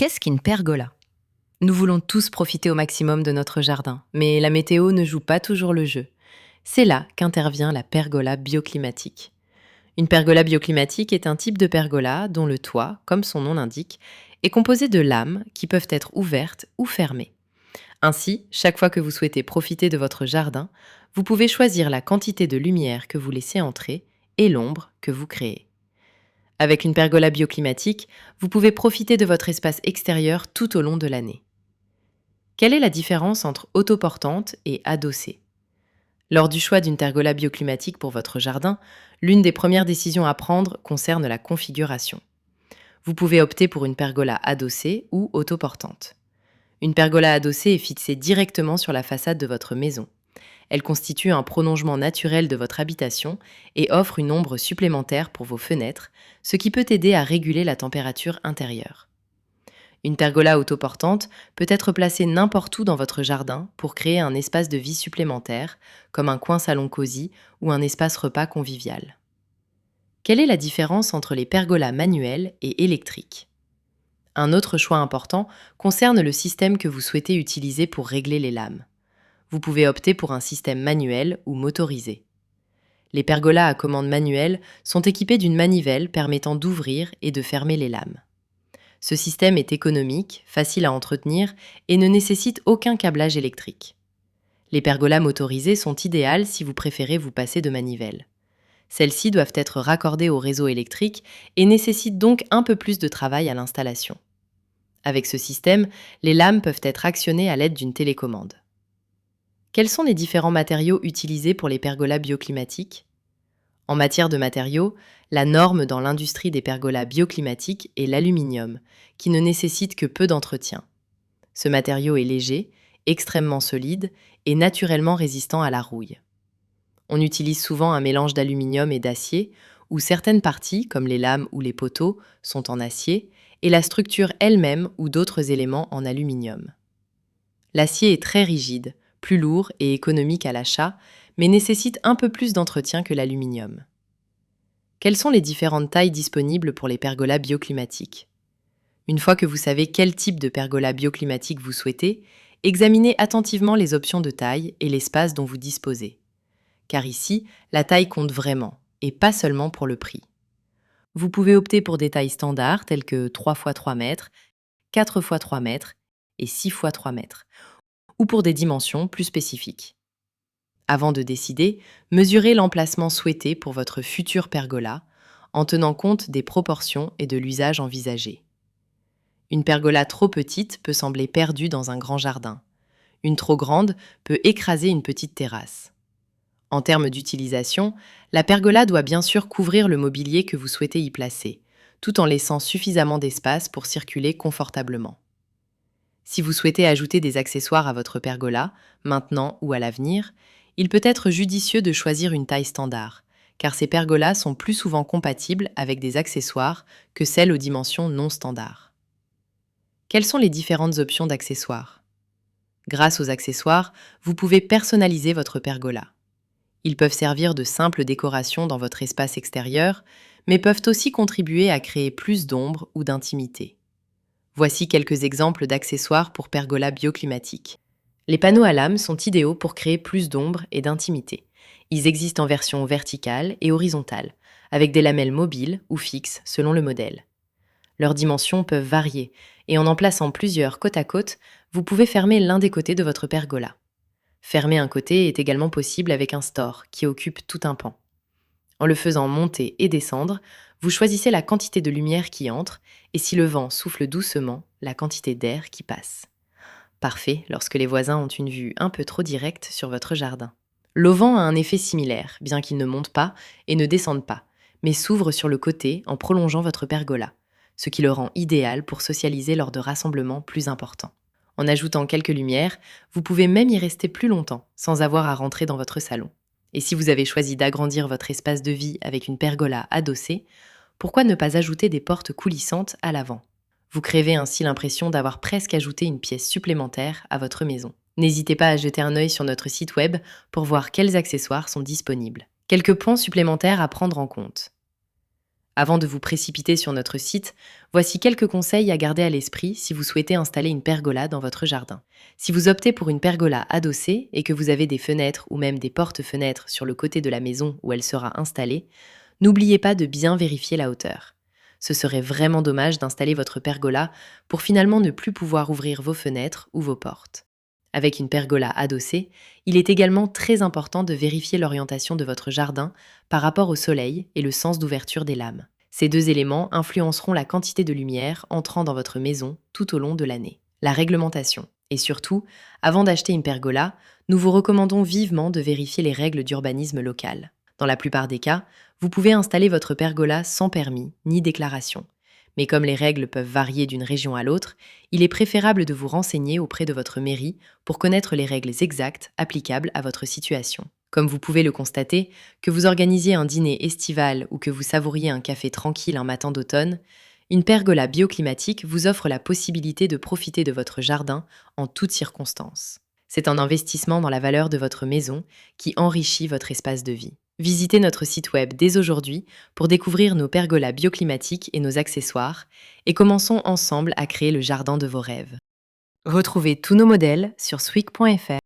Qu'est-ce qu'une pergola? Nous voulons tous profiter au maximum de notre jardin, mais la météo ne joue pas toujours le jeu. C'est là qu'intervient la pergola bioclimatique. Une pergola bioclimatique est un type de pergola dont le toit, comme son nom l'indique, est composé de lames qui peuvent être ouvertes ou fermées. Ainsi, chaque fois que vous souhaitez profiter de votre jardin, vous pouvez choisir la quantité de lumière que vous laissez entrer et l'ombre que vous créez. Avec une pergola bioclimatique, vous pouvez profiter de votre espace extérieur tout au long de l'année. Quelle est la différence entre autoportante et adossée? Lors du choix d'une pergola bioclimatique pour votre jardin, l'une des premières décisions à prendre concerne la configuration. Vous pouvez opter pour une pergola adossée ou autoportante. Une pergola adossée est fixée directement sur la façade de votre maison. Elle constitue un prolongement naturel de votre habitation et offre une ombre supplémentaire pour vos fenêtres, ce qui peut aider à réguler la température intérieure. Une pergola autoportante peut être placée n'importe où dans votre jardin pour créer un espace de vie supplémentaire, comme un coin salon cosy ou un espace repas convivial. Quelle est la différence entre les pergolas manuelles et électriques? Un autre choix important concerne le système que vous souhaitez utiliser pour régler les lames. Vous pouvez opter pour un système manuel ou motorisé. Les pergolas à commande manuelle sont équipés d'une manivelle permettant d'ouvrir et de fermer les lames. Ce système est économique, facile à entretenir et ne nécessite aucun câblage électrique. Les pergolas motorisées sont idéales si vous préférez vous passer de manivelle. Celles-ci doivent être raccordées au réseau électrique et nécessitent donc un peu plus de travail à l'installation. Avec ce système, les lames peuvent être actionnées à l'aide d'une télécommande. Quels sont les différents matériaux utilisés pour les pergolas bioclimatiques? En matière de matériaux, la norme dans l'industrie des pergolas bioclimatiques est l'aluminium, qui ne nécessite que peu d'entretien. Ce matériau est léger, extrêmement solide et naturellement résistant à la rouille. On utilise souvent un mélange d'aluminium et d'acier, où certaines parties, comme les lames ou les poteaux, sont en acier, et la structure elle-même ou d'autres éléments en aluminium. L'acier est très rigide, plus lourd et économique à l'achat, mais nécessite un peu plus d'entretien que l'aluminium. Quelles sont les différentes tailles disponibles pour les pergolas bioclimatiques? Une fois que vous savez quel type de pergola bioclimatique vous souhaitez, examinez attentivement les options de taille et l'espace dont vous disposez. Car ici, la taille compte vraiment, et pas seulement pour le prix. Vous pouvez opter pour des tailles standards telles que 3 x 3 mètres, 4 x 3 mètres et 6 x 3 mètres, ou pour des dimensions plus spécifiques. Avant de décider, mesurez l'emplacement souhaité pour votre future pergola, en tenant compte des proportions et de l'usage envisagé. Une pergola trop petite peut sembler perdue dans un grand jardin. Une trop grande peut écraser une petite terrasse. En termes d'utilisation, la pergola doit bien sûr couvrir le mobilier que vous souhaitez y placer, tout en laissant suffisamment d'espace pour circuler confortablement. Si vous souhaitez ajouter des accessoires à votre pergola, maintenant ou à l'avenir, il peut être judicieux de choisir une taille standard, car ces pergolas sont plus souvent compatibles avec des accessoires que celles aux dimensions non standards. Quelles sont les différentes options d'accessoires? Grâce aux accessoires, vous pouvez personnaliser votre pergola. Ils peuvent servir de simples décorations dans votre espace extérieur, mais peuvent aussi contribuer à créer plus d'ombre ou d'intimité. Voici quelques exemples d'accessoires pour pergola bioclimatique. Les panneaux à lames sont idéaux pour créer plus d'ombre et d'intimité. Ils existent en version verticale et horizontale, avec des lamelles mobiles ou fixes selon le modèle. Leurs dimensions peuvent varier, et en plaçant plusieurs côte à côte, vous pouvez fermer l'un des côtés de votre pergola. Fermer un côté est également possible avec un store qui occupe tout un pan. En le faisant monter et descendre, vous choisissez la quantité de lumière qui entre et si le vent souffle doucement, la quantité d'air qui passe. Parfait lorsque les voisins ont une vue un peu trop directe sur votre jardin. L'auvent a un effet similaire, bien qu'il ne monte pas et ne descende pas, mais s'ouvre sur le côté en prolongeant votre pergola, ce qui le rend idéal pour socialiser lors de rassemblements plus importants. En ajoutant quelques lumières, vous pouvez même y rester plus longtemps, sans avoir à rentrer dans votre salon. Et si vous avez choisi d'agrandir votre espace de vie avec une pergola adossée, pourquoi ne pas ajouter des portes coulissantes à l'avant? Vous créez ainsi l'impression d'avoir presque ajouté une pièce supplémentaire à votre maison. N'hésitez pas à jeter un œil sur notre site web pour voir quels accessoires sont disponibles. Quelques points supplémentaires à prendre en compte. Avant de vous précipiter sur notre site, voici quelques conseils à garder à l'esprit si vous souhaitez installer une pergola dans votre jardin. Si vous optez pour une pergola adossée et que vous avez des fenêtres ou même des porte-fenêtres sur le côté de la maison où elle sera installée, n'oubliez pas de bien vérifier la hauteur. Ce serait vraiment dommage d'installer votre pergola pour finalement ne plus pouvoir ouvrir vos fenêtres ou vos portes. Avec une pergola adossée, il est également très important de vérifier l'orientation de votre jardin par rapport au soleil et le sens d'ouverture des lames. Ces deux éléments influenceront la quantité de lumière entrant dans votre maison tout au long de l'année. La réglementation. Et surtout, avant d'acheter une pergola, nous vous recommandons vivement de vérifier les règles d'urbanisme local. Dans la plupart des cas, vous pouvez installer votre pergola sans permis ni déclaration. Mais comme les règles peuvent varier d'une région à l'autre, il est préférable de vous renseigner auprès de votre mairie pour connaître les règles exactes applicables à votre situation. Comme vous pouvez le constater, que vous organisiez un dîner estival ou que vous savouriez un café tranquille un matin d'automne, une pergola bioclimatique vous offre la possibilité de profiter de votre jardin en toutes circonstances. C'est un investissement dans la valeur de votre maison qui enrichit votre espace de vie. Visitez notre site web dès aujourd'hui pour découvrir nos pergolas bioclimatiques et nos accessoires et commençons ensemble à créer le jardin de vos rêves. Retrouvez tous nos modèles sur swick.fr.